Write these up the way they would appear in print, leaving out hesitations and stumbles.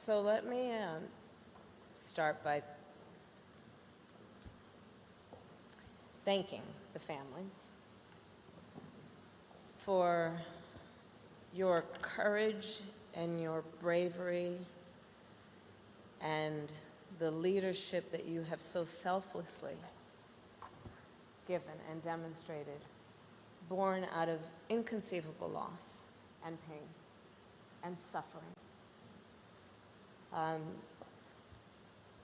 So let me start by thanking the families for your courage and your bravery and the leadership that you have so selflessly given and demonstrated, born out of inconceivable loss and pain and suffering.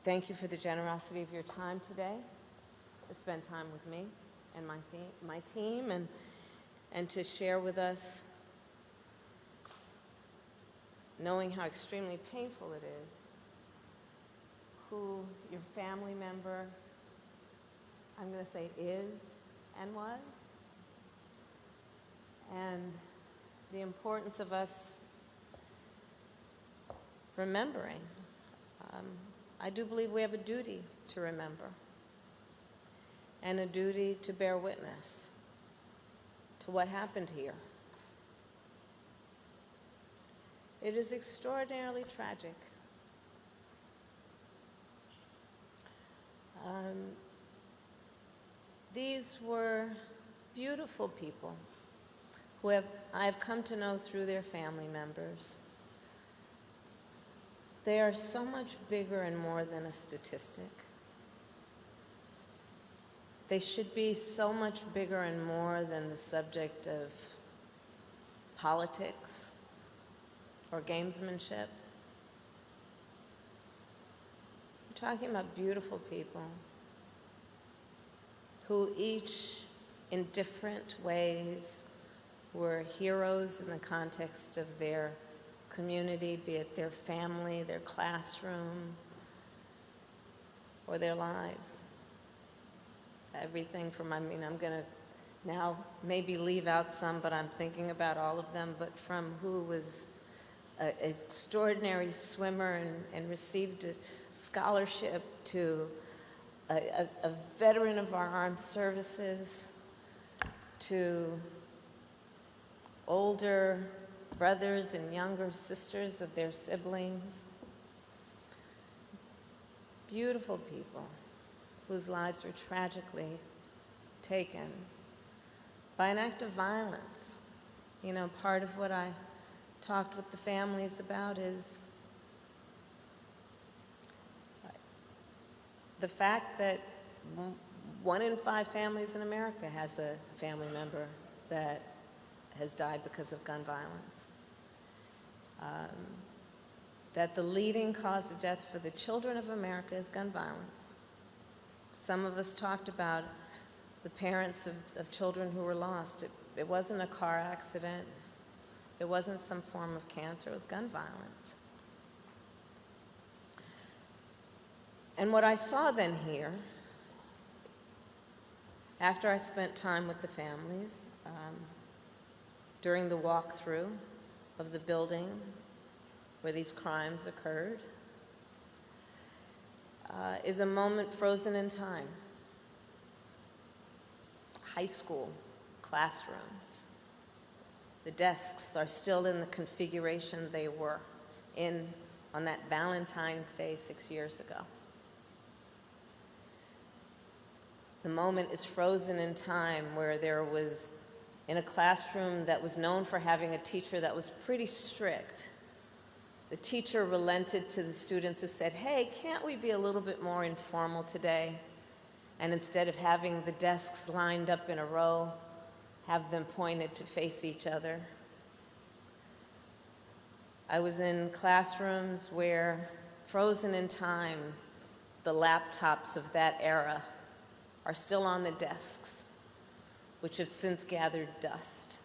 Thank you for the generosity of your time today to spend time with me and my team and to share with us, knowing how extremely painful it is, who your family member, I'm going to say, is and was, and the importance of us remembering. I do believe we have a duty to remember and a duty to bear witness to what happened here. It is extraordinarily tragic. These were beautiful people who I've come to know through their family members. They are so much bigger and more than a statistic. They should be so much bigger and more than the subject of politics or gamesmanship. We're talking about beautiful people who each, in different ways, were heroes in the context of their community, be it their family, their classroom, or their lives. Everything from, I'm going to now maybe leave out some, but I'm thinking about all of them, but from who was an extraordinary swimmer and received a scholarship to a veteran of our armed services, to older brothers and younger sisters of their siblings. Beautiful people whose lives were tragically taken by an act of violence. You know, part of what I talked with the families about is the fact that 1 in 5 families in America has a family member that has died because of gun violence. That the leading cause of death for the children of America is gun violence. Some of us talked about the parents of children who were lost. It wasn't a car accident. It wasn't some form of cancer. It was gun violence. And what I saw then here, after I spent time with the families, during the walkthrough of the building where these crimes occurred, is a moment frozen in time. High school classrooms. The desks are still in the configuration they were in on that Valentine's Day 6 years ago. The moment is frozen in time where there was, in a classroom that was known for having a teacher that was pretty strict, the teacher relented to the students who said, "Hey, can't we be a little bit more informal today? And instead of having the desks lined up in a row, have them pointed to face each other." I was in classrooms where, frozen in time, the laptops of that era are still on the desks, which have since gathered dust.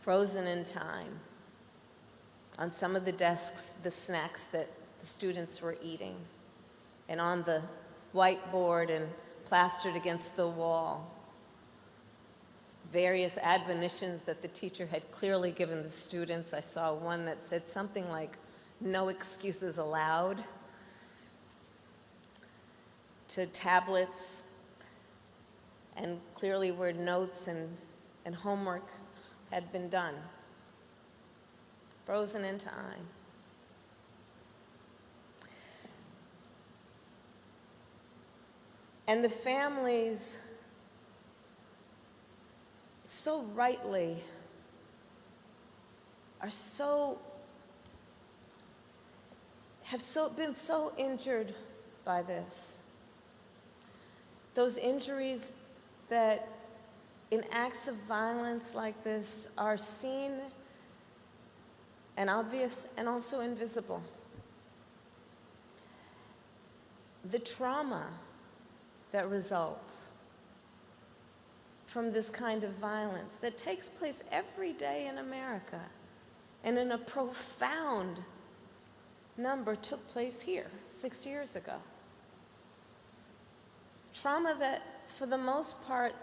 Frozen in time, on some of the desks, the snacks that the students were eating, and on the whiteboard and plastered against the wall, various admonitions that the teacher had clearly given the students. I saw one that said something like, "No excuses allowed," to tablets, and clearly where notes and homework had been done. frozen in time. And the families so rightly have been so injured by this. Those injuries that in acts of violence like this are seen and obvious and also invisible. The trauma that results from this kind of violence that takes place every day in America, and in a profound number took place here 6 years ago. Trauma that, for the most part,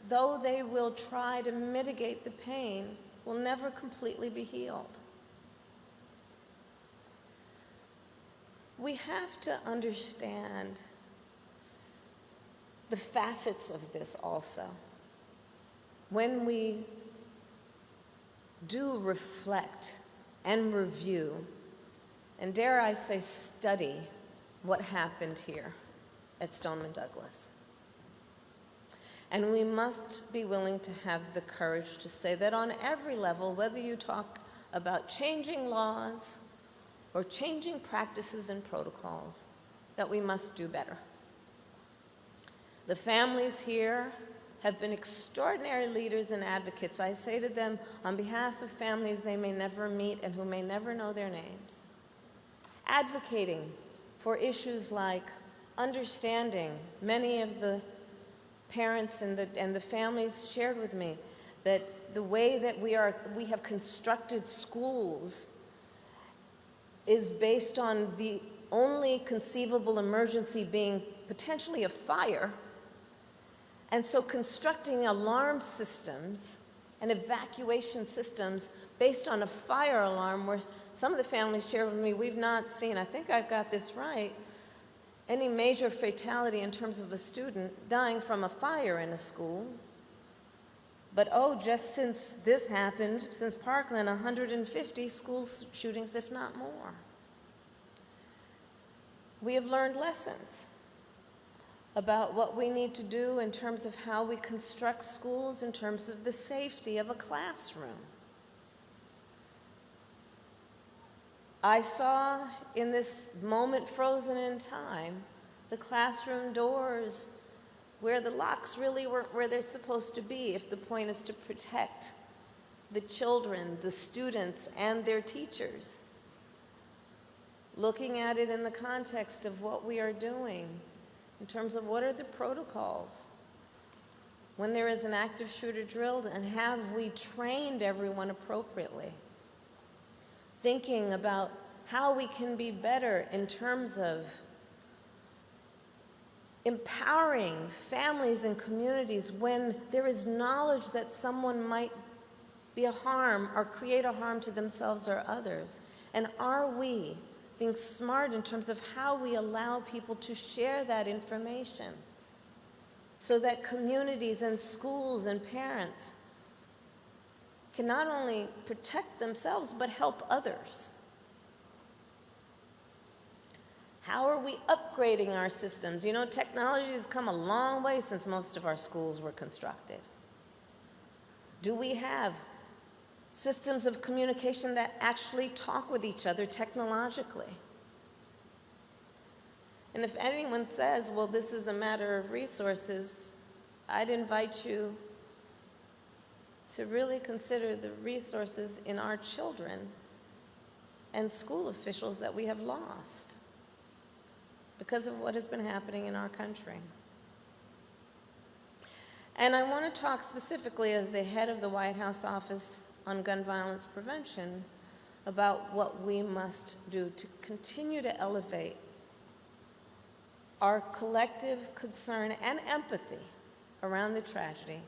though they will try to mitigate the pain, will never completely be healed. We have to understand the facets of this also. When we do reflect and review, and dare I say study, what happened here at Stoneman Douglas. And we must be willing to have the courage to say that on every level, whether you talk about changing laws or changing practices and protocols, that we must do better. The families here have been extraordinary leaders and advocates. I say to them, on behalf of families they may never meet and who may never know their names, advocating for issues like understanding. Many of the parents and the families shared with me that the way that we have constructed schools is based on the only conceivable emergency being potentially a fire. And so constructing alarm systems and evacuation systems based on a fire alarm, where some of the families shared with me, we've not seen, I think I've got this right, any major fatality in terms of a student dying from a fire in a school. But just since this happened, since Parkland, 150 school shootings, if not more. We have learned lessons about what we need to do in terms of how we construct schools, in terms of the safety of a classroom. I saw in this moment frozen in time the classroom doors where the locks really weren't where they're supposed to be, if the point is to protect the children, the students, and their teachers. Looking at it in the context of what we are doing, in terms of what are the protocols when there is an active shooter drilled, and have we trained everyone appropriately? Thinking about how we can be better in terms of empowering families and communities when there is knowledge that someone might be a harm or create a harm to themselves or others. And are we being smart in terms of how we allow people to share that information so that communities and schools and parents can not only protect themselves but help others? How are we upgrading our systems? You know, technology has come a long way since most of our schools were constructed. Do we have systems of communication that actually talk with each other technologically? And if anyone says, well, this is a matter of resources, I'd invite you to really consider the resources in our children and school officials that we have lost because of what has been happening in our country. And I want to talk specifically as the head of the White House Office on Gun Violence Prevention about what we must do to continue to elevate our collective concern and empathy around the tragedy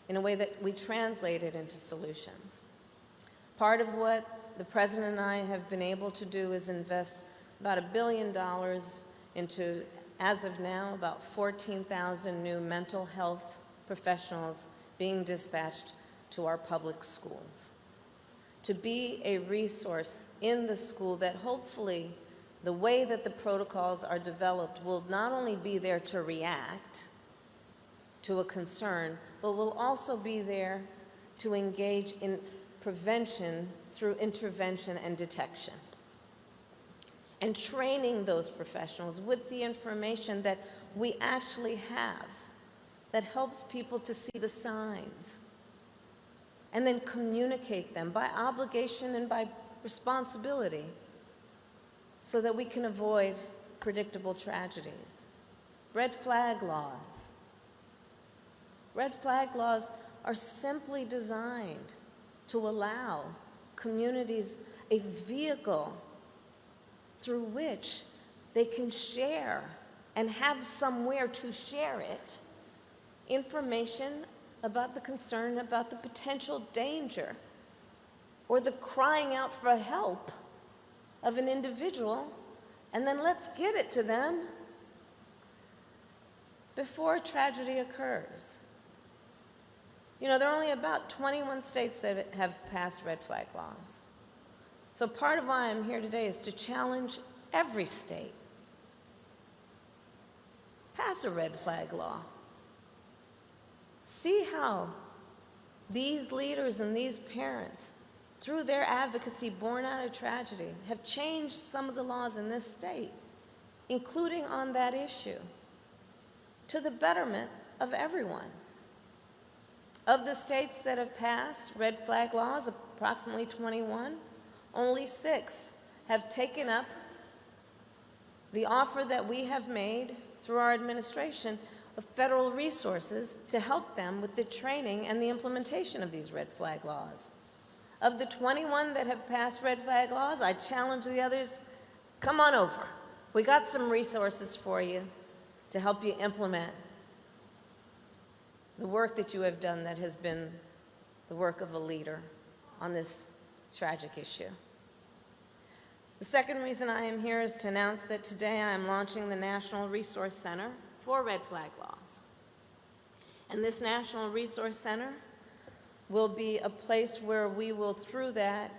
in a way that we translate it into solutions. Part of what the President and I have been able to do is invest about $1 billion into, as of now, about 14,000 new mental health professionals being dispatched to our public schools to be a resource in the school that hopefully the way that the protocols are developed will not only be there to react to a concern, but will also be there to engage in prevention through intervention and detection. And training those professionals with the information that we actually have that helps people to see the signs and then communicate them by obligation and by responsibility so that we can avoid predictable tragedies. Red flag laws. Red flag laws are simply designed to allow communities a vehicle through which they can share and have somewhere to share it, information about the concern, about the potential danger, or the crying out for help of an individual, and then let's get it to them before a tragedy occurs. You know, there are only about 21 states that have passed red flag laws. So part of why I'm here today is to challenge every state. Pass a red flag law. See how these leaders and these parents, through their advocacy born out of tragedy, have changed some of the laws in this state, including on that issue, to the betterment of everyone. Of the states that have passed red flag laws, approximately 21, only 6 have taken up the offer that we have made through our administration of federal resources to help them with the training and the implementation of these red flag laws. Of the 21 that have passed red flag laws, I challenge the others, come on over. We got some resources for you to help you implement the work that you have done that has been the work of a leader on this tragic issue. The second reason I am here is to announce that today I am launching the National Resource Center for Red Flag Laws. And this National Resource Center will be a place where we will, through that,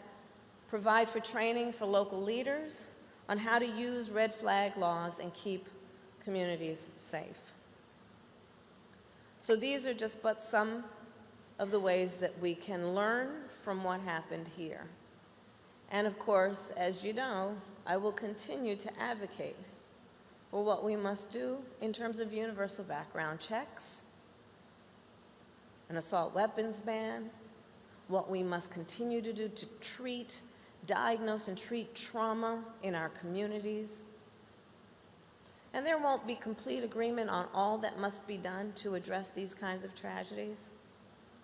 provide for training for local leaders on how to use red flag laws and keep communities safe. So these are just but some of the ways that we can learn from what happened here. And of course, as you know, I will continue to advocate for what we must do in terms of universal background checks, an assault weapons ban, what we must continue to do to treat, diagnose, and treat trauma in our communities. And there won't be complete agreement on all that must be done to address these kinds of tragedies.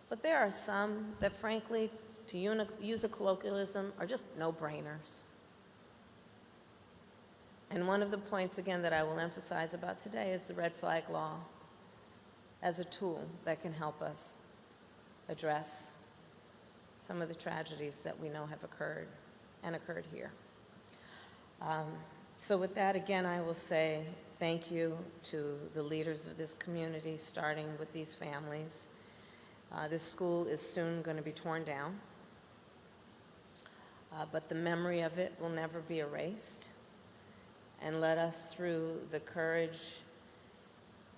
But there are some that, frankly, to use a colloquialism, are just no-brainers. And one of the points, again, that I will emphasize about today is the red flag law as a tool that can help us address some of the tragedies that we know have occurred and occurred here. So with that, again, I will say thank you to the leaders of this community, starting with these families. This school is soon going to be torn down, but the memory of it will never be erased. And let us, through the courage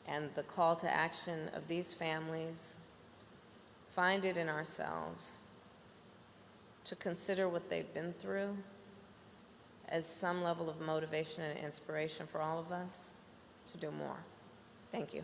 and the call to action of these families, find it in ourselves to consider what they've been through as some level of motivation and inspiration for all of us to do more. Thank you.